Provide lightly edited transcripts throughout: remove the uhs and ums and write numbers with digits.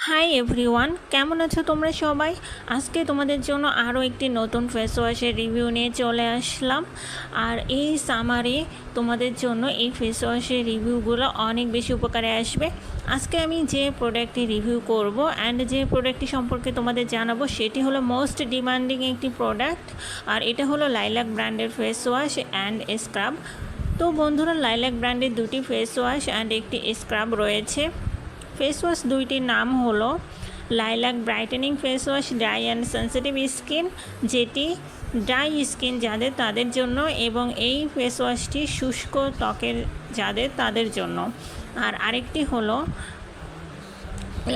Hi everyone, কেমন আছো তোমরা সবাই? আজকে তোমাদের জন্য আরও একটি নতুন ফেস ওয়াশের রিভিউ নিয়ে চলে আসলাম। আর এই সামারে তোমাদের জন্য এই ফেস ওয়াশের রিভিউগুলো অনেক বেশি উপকারে আসবে। আজকে আমি যে প্রোডাক্টটি রিভিউ করব অ্যান্ড যে প্রোডাক্টটি সম্পর্কে তোমাদের জানাবো সেটি হলো মোস্ট ডিমান্ডিং একটি প্রোডাক্ট, আর এটা হলো লাইলাক ব্র্যান্ডের ফেস ওয়াশ অ্যান্ড স্ক্রাব। তো বন্ধুরা, লাইলাক ব্র্যান্ডের দুটি ফেস ওয়াশ অ্যান্ড একটি স্ক্রাব রয়েছে। ফেস ওয়াশ দুইটির নাম হলো lilac brightening face wash dry and sensitive skin, যেটি ড্রাই স্কিন যাদের তাদের জন্য, এবং এই ফেস ওয়াশটি শুষ্ক ত্বকের যাদের তাদের জন্য। আর আরেকটি হলো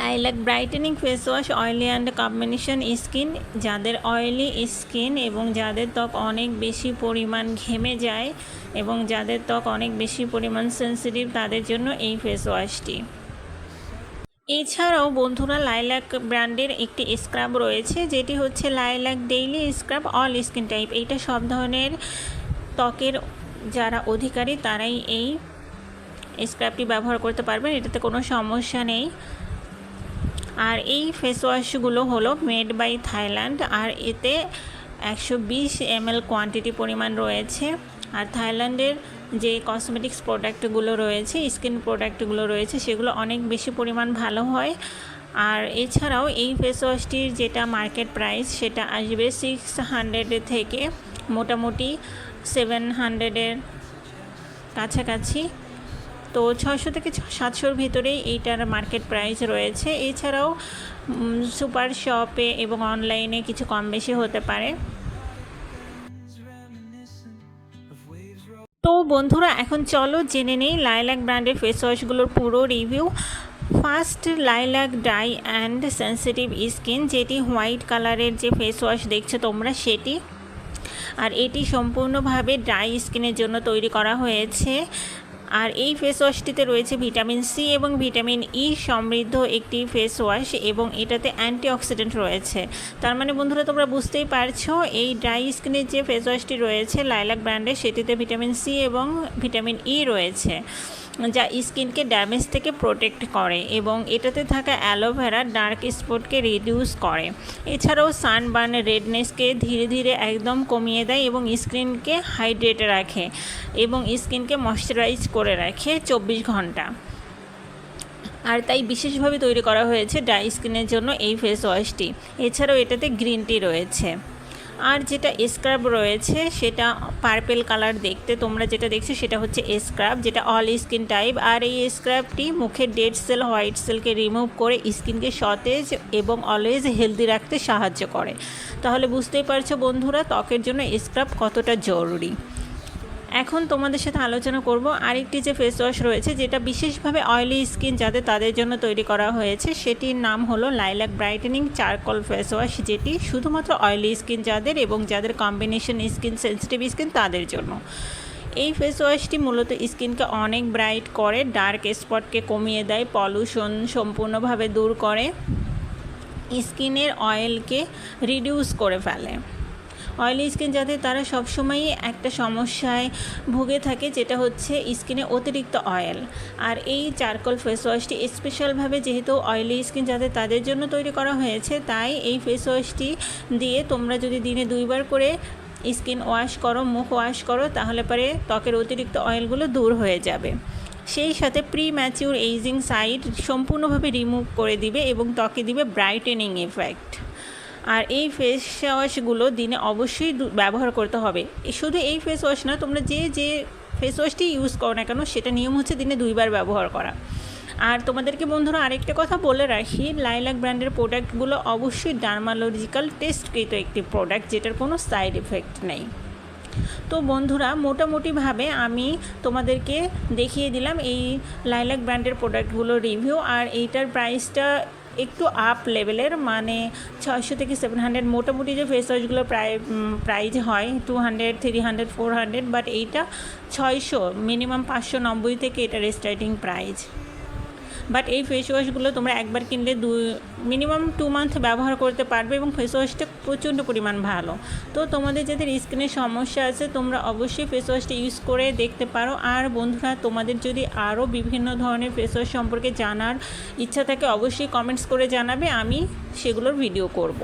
lilac brightening face wash oily and combination skin, যাদের অয়েলি স্কিন এবং যাদের ত্বক অনেক বেশি পরিমাণ ঘেমে যায় এবং যাদের ত্বক অনেক বেশি পরিমাণ সেন্সিটিভ তাদের জন্য এই ফেস ওয়াশটি। এছাড়াও বন্ধুরা, লাইলাক ব্র্যান্ডের একটি স্ক্রাব রয়েছে যেটি হচ্ছে lilac daily scrub all skin type. এইটা সব ধরনের ত্বকের যারা অধিকারী তারাই এই স্ক্রাবটি ব্যবহার করতে পারবেন, এটাতে কোনো সমস্যা নেই। আর এই ফেস ওয়াশগুলো হলো মেড বাই থাইল্যান্ড, আর এতে 120 ml কোয়ান্টিটি পরিমাণ রয়েছে। আর থাইল্যান্ডের যে কসমেটিক্স প্রোডাক্টগুলো রয়েছে, স্কিন প্রোডাক্টগুলো রয়েছে, সেগুলো অনেক বেশি পরিমাণ ভালো হয়। আর এছাড়াও এই ফেস ওয়াশটির যেটা মার্কেট প্রাইস সেটা আসবে 600 থেকে মোটামুটি 700-এর কাছাকাছি। তো 600 থেকে 700-র ভিতরেই এইটার মার্কেট প্রাইস রয়েছে। এছাড়াও সুপার শপে এবং অনলাইনে কিছু কম বেশি হতে পারে। তো বন্ধুরা, এখন চলো জেনে নেই লাইলাক ব্র্যান্ডের ফেস ওয়াশগুলোর পুরো review. First, lilac dry and sensitive skin, যেটি হোয়াইট কালারের যে ফেস ওয়াশ দেখছো তোমরা সেটি। আর এটি সম্পূর্ণভাবে ড্রাই স্কিনের জন্য তৈরি করা হয়েছে। আর এই ফেস ওয়াশটিতে রয়েছে ভিটামিন সি এবং ভিটামিন ই সমৃদ্ধ একটি ফেস ওয়াশ, এবং এটাতে অ্যান্টিঅক্সিডেন্ট রয়েছে। তার মানে বন্ধুরা, তোমরা বুঝতেই পারছো এই ড্রাই স্কিনের যে ফেস ওয়াশটি রয়েছে লাইলাক ব্র্যান্ডের, সেটিতে ভিটামিন সি এবং ভিটামিন ই রয়েছে, যা স্কিনকে ড্যামেজ থেকে প্রোটেক্ট করে, এবং এটাতে থাকা অ্যালোভেরা ডার্ক স্পটকে রিডিউস করে। এছাড়াও সানবার্ন রেডনেসকে ধীরে ধীরে একদম কমিয়ে দেয় এবং স্কিনকে হাইড্রেট রাখে এবং স্কিনকে ময়শ্চারাইজ করে রাখে 24 ঘন্টা। আর তাই বিশেষভাবে তৈরি করা হয়েছে ড্রাই স্কিনের জন্য এই ফেস ওয়াশটি। এছাড়াও এটাতে গ্রিন টি রয়েছে। আর যেটা স্ক্রাব রয়েছে সেটা পার্পেল কালার দেখতে, তোমরা যেটা দেখছো সেটা হচ্ছে স্ক্রাব, যেটা অল স্কিন টাইপ। আর এই স্ক্রাবটি মুখের ডেড সেল, হোয়াইট সেলকে রিমুভ করে স্কিনকে সতেজ এবং অলওয়েজ হেলদি রাখতে সাহায্য করে। তাহলে বুঝতেই পারছো বন্ধুরা, ত্বকের জন্য স্ক্রাব কতটা জরুরি। এখন তোমাদের সাথে আলোচনা করব আরেকটি যে ফেস ওয়াশ রয়েছে যেটা বিশেষভাবে অয়েলি স্কিন যাদের তাদের জন্য তৈরি করা হয়েছে, সেটির নাম হলো lilac brightening charcoal face wash, যেটি শুধুমাত্র অয়েলি স্কিন যাদের এবং যাদের কম্বিনেশন স্কিন, সেন্সিটিভ স্কিন তাদের জন্য। এই ফেস ওয়াশটি মূলত স্কিনকে অনেক ব্রাইট করে, ডার্ক স্পটকে কমিয়ে দেয়, পলিউশন সম্পূর্ণভাবে দূর করে, স্কিনের অয়েলকে রিডিউস করে ফেলে। অয়েলি স্কিন যাদের তারা সবসময়ই একটা সমস্যায় ভুগে থাকে, যেটা হচ্ছে স্কিনে অতিরিক্ত অয়েল। আর এই চারকোল ফেস ওয়াশটি স্পেশালভাবে যেহেতু অয়েলি স্কিন যাদের তাদের জন্য তৈরি করা হয়েছে, তাই এই ফেস ওয়াশটি দিয়ে তোমরা যদি দিনে 2 বার করে স্কিন ওয়াশ করো, মুখ ওয়াশ করো, তাহলে পরে ত্বকের অতিরিক্ত অয়েলগুলো দূর হয়ে যাবে। সেই সাথে প্রি ম্যাচিউর এইজিং সাইড সম্পূর্ণভাবে রিমুভ করে দিবে এবং ত্বকে দিবে ব্রাইটেনিং এফেক্ট। আর এই ফেস ওয়াশগুলো দিনে অবশ্যই ব্যবহার করতে হবে। শুধু এই ফেস ওয়াশ না, তোমরা যে ফেস ওয়াশটি ইউজ করো না কেন সেটা নিয়ম হচ্ছে দিনে 2 বার ব্যবহার করা। আর তোমাদেরকে বন্ধুরা আরেকটা কথা বলে রাখি, লাইলাক ব্র্যান্ডের প্রোডাক্টগুলো অবশ্যই ডার্মালজিক্যাল টেস্টকৃত একটি প্রোডাক্ট, যেটার কোনো সাইড এফেক্ট নেই। তো বন্ধুরা, মোটামুটিভাবে আমি তোমাদেরকে দেখিয়ে দিলাম এই লাইলাক ব্র্যান্ডের প্রোডাক্টগুলোর রিভিউ। আর এইটার প্রাইসটা একটু আপ লেভেলের, মানে 600 থেকে 700। মোটামুটি যে ফেস ওয়াশগুলো প্রাইস হয় 200, 300, 400, বাট এইটা 600, মিনিমাম 590 থেকে এটার স্টার্টিং প্রাইস। বাট এই ফেস ওয়াশগুলো তোমরা একবার কিনলে মিনিমাম 2 মান্থ ব্যবহার করতে পারবে এবং ফেস ওয়াশটা প্রচণ্ড পরিমাণ ভালো। তো তোমাদের যাদের স্কিনের সমস্যা আছে তোমরা অবশ্যই ফেস ওয়াশটা ইউজ করে দেখতে পারো। আর বন্ধুরা, তোমাদের যদি আরও বিভিন্ন ধরনের ফেস ওয়াশ সম্পর্কে জানার ইচ্ছা থাকে অবশ্যই কমেন্টস করে জানাবে, আমি সেগুলোর ভিডিও করব।